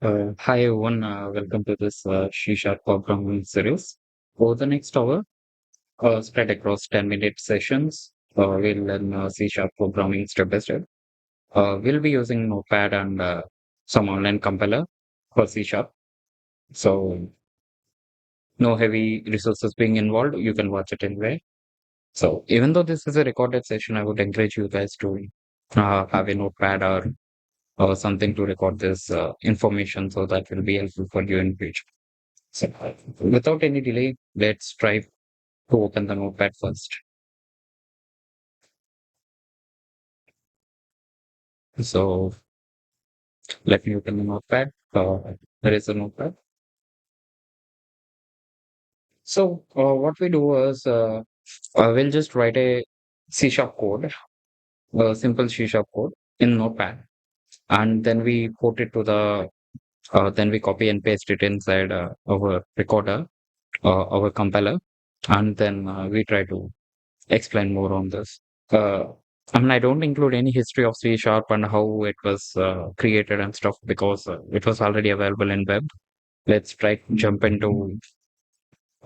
Hi everyone, welcome to this C Sharp programming series. Over the next hour, spread across 10-minute sessions, we'll learn C Sharp programming step by step. We'll be using Notepad and some online compiler for C Sharp. So, no heavy resources being involved, you can watch it anyway. So, even though this is a recorded session, I would encourage you guys to have a Notepad or something to record this information so that will be helpful for you in future. So, without any delay, let's try to open the notepad first. So, let me open the notepad. There is a notepad. So, what we do is we'll just write a C sharp code, a simple C sharp code in notepad, and then we put it to then we copy and paste it inside our recorder, our compiler, and then we try to explain more on this. Uh, I don't include any history of C sharp and how it was created and stuff because it was already available in web. Let's try to jump into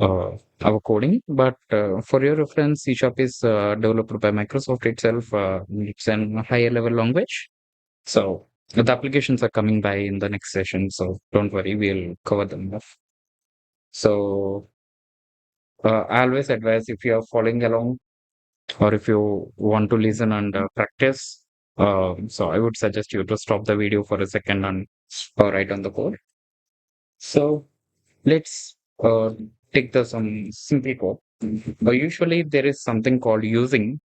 our coding. But for your reference, C sharp is developed by Microsoft itself. It's an higher level language. So the applications are coming by in the next session. So don't worry, we'll cover them off. So I always advise if you are following along or if you want to listen and practice. So I would suggest you to stop the video for a second and write on the code. So let's take the some simple code. Usually there is something called using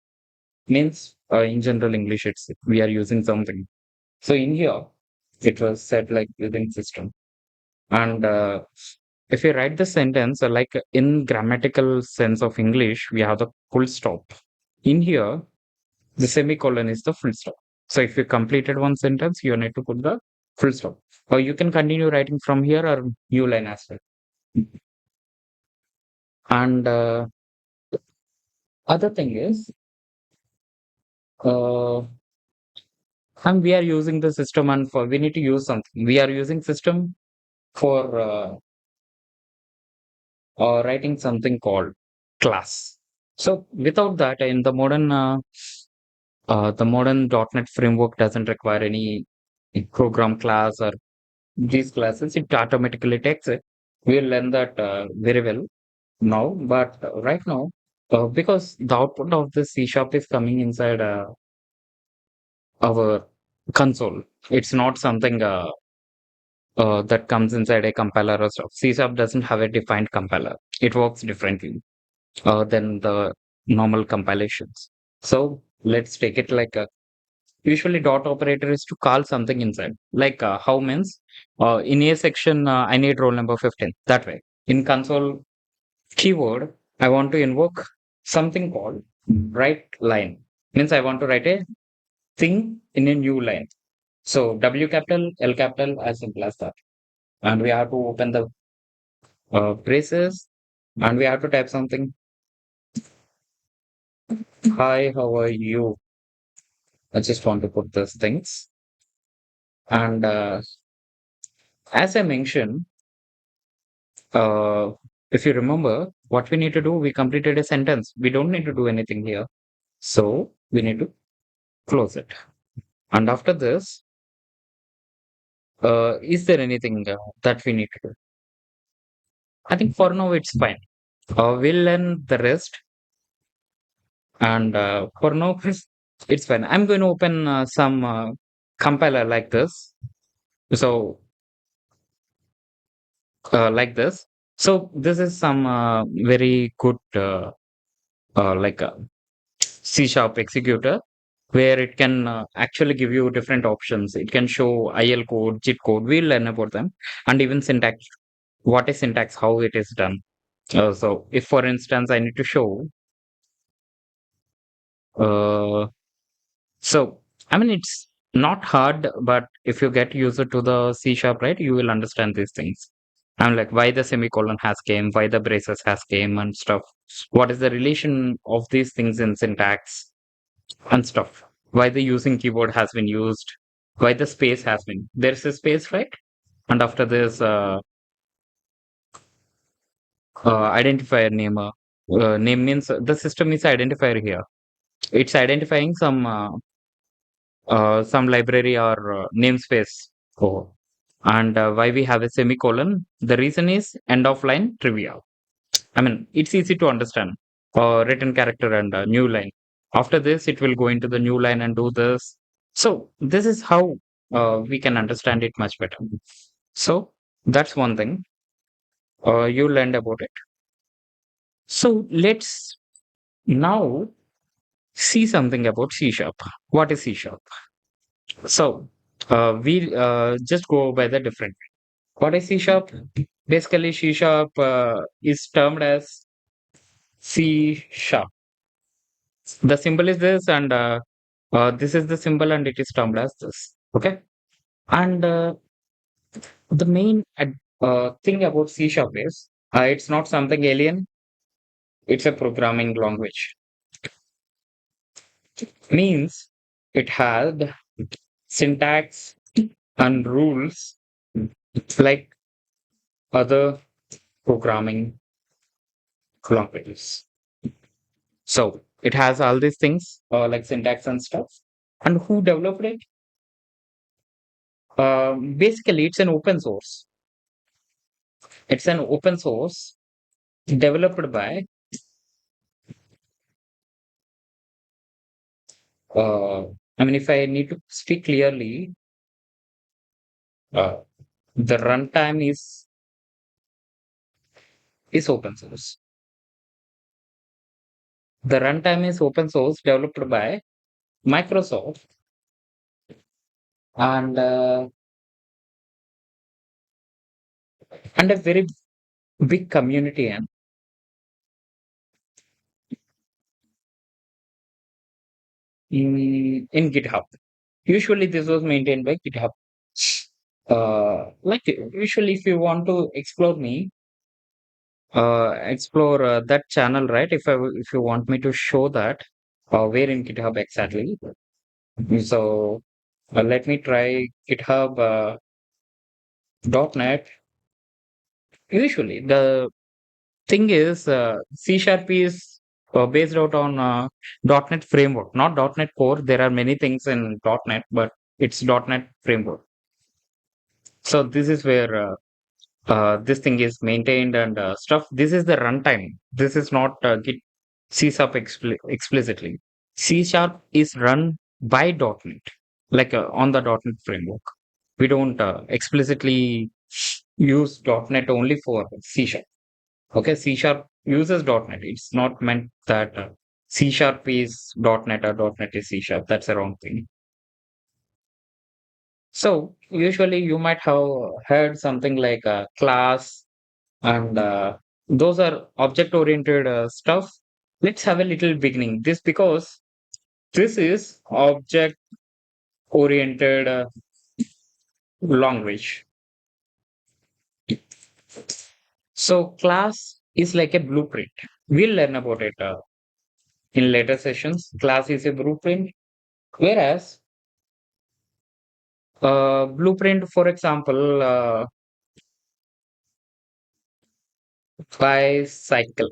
means in general English it's we are using something. So in here it was said like using system and if you write the sentence like in grammatical sense of English we have the full stop. In here the semicolon is the full stop. So if you completed one sentence, you need to put the full stop. Or you can continue writing from here or new line as well. And other thing is, uh, and we are using the system and for we need to use something. We are using system for writing something called class. So without that, in the modern .NET framework doesn't require any program class or these classes, it automatically takes it. We'll learn that very well now, but right now, because the output of the C sharp is coming inside our console, it's not something that comes inside a compiler or stuff. C sharp doesn't have a defined compiler, it works differently than the normal compilations. So let's take it like a usually dot operator is to call something inside, like how means in a section I need roll number 15. That way, in console keyword, I want to invoke something called write line. Means I want to write a thing in a new line. So W capital, L capital, as simple as that. And we have to open the braces and we have to type something. Hi, how are you? I just want to put those things. And as I mentioned, Uh, if you remember what we need to do, we completed a sentence. We don't need to do anything here. So we need to close it. And after this, is there anything that we need to do? I think for now it's fine. We'll learn the rest. And for now, it's fine. I'm going to open some compiler like this. So, like this. So this is some very good like C sharp executor where it can actually give you different options. It can show IL code, JIT code. We'll learn about them and even syntax. What is syntax? How it is done. So if, for instance, I need to show, uh, so I mean it's not hard, but if you get user to the C sharp, right, you will understand these things. I'm like why the semicolon has came, why the braces has came and stuff. What is the relation of these things in syntax? And stuff. Why the using keyboard has been used, why the space has been. There's a space, right? and after this, identifier name. Name means the system is identifier here. It's identifying some library or namespace code. And why we have a semicolon? The reason is end of line trivia. I mean, it's easy to understand. Written character and new line. After this, it will go into the new line and do this. So this is how we can understand it much better. So that's one thing you learned about it. So let's now see something about C sharp. What is C sharp? So we just go by the different. What is C sharp? Basically, C sharp is termed as C sharp. The symbol is this, and this is the symbol, and it is termed as this. Okay. And the main thing about C sharp is it's not something alien, it's a programming language. Means it had syntax and rules like other programming languages. So it has all these things like syntax and stuff. And who developed it? Basically, it's an open source. It's an open source developed by, uh, I mean, if I need to speak clearly, uh, the runtime is open source. The runtime is open source developed by Microsoft and a very big community in GitHub. Usually, this was maintained by GitHub. Like usually, if you want to explore that channel, right? If you want me to show that, where in GitHub exactly? So let me try GitHub .NET. Usually, the thing is C sharp is based out on .NET framework, not .NET Core. There are many things in .NET, but it's .NET framework. So this is where this thing is maintained and stuff. This is the runtime. This is not Git C sharp explicitly. C sharp is run by .NET, like on the .NET framework. We don't explicitly use .NET only for C sharp. Okay, C sharp uses .NET. It's not meant that C sharp is .NET or .NET is C sharp. That's the wrong thing. So usually you might have heard something like a class and those are object oriented stuff. Let's have a little beginning. This because this is object oriented language. So class is like a blueprint. We'll learn about it in later sessions. Class is a blueprint, whereas blueprint, for example, bicycle.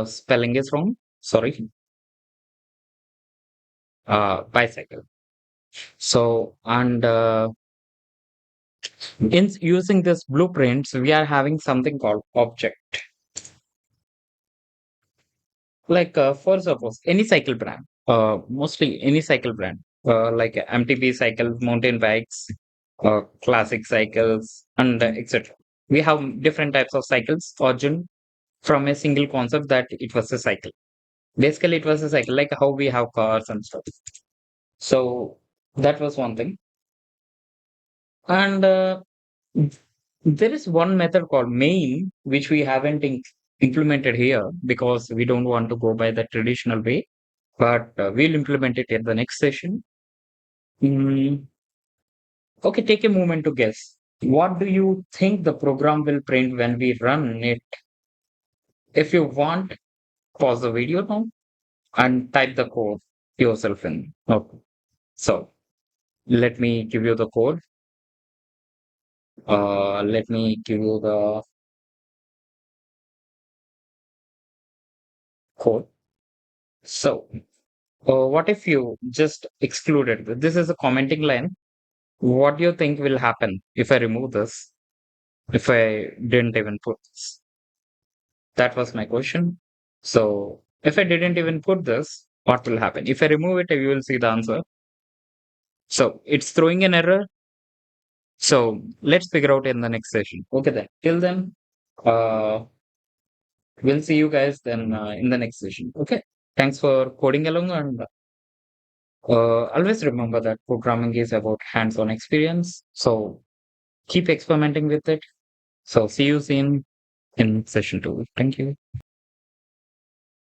Spelling is wrong. Sorry. Bicycle. So, and in using this blueprints, we are having something called object. Like, for suppose, any cycle brand, mostly any cycle brand, like MTB cycle, mountain bikes, classic cycles, and etc. We have different types of cycles origin from a single concept that it was a cycle. Basically, it was a cycle, like how we have cars and stuff. So that was one thing. And there is one method called main, which we haven't implemented here because we don't want to go by the traditional way, but we'll implement it at the next session. Mm, okay, take a moment to guess. What do you think the program will print when we run it? If you want, pause the video now and type the code yourself in. Okay. So let me give you the code. Let me give you the code. So, what if you just excluded this? This is a commenting line. What do you think will happen if I remove this? If I didn't even put this? That was my question. So, if I didn't even put this, what will happen? If I remove it, you will see the answer. So, it's throwing an error. So, let's figure out in the next session. Okay, then. Till then, uh, we'll see you guys then in the next session. Okay. Thanks for coding along and always remember that programming is about hands-on experience. So keep experimenting with it. So see you soon in session two. Thank you.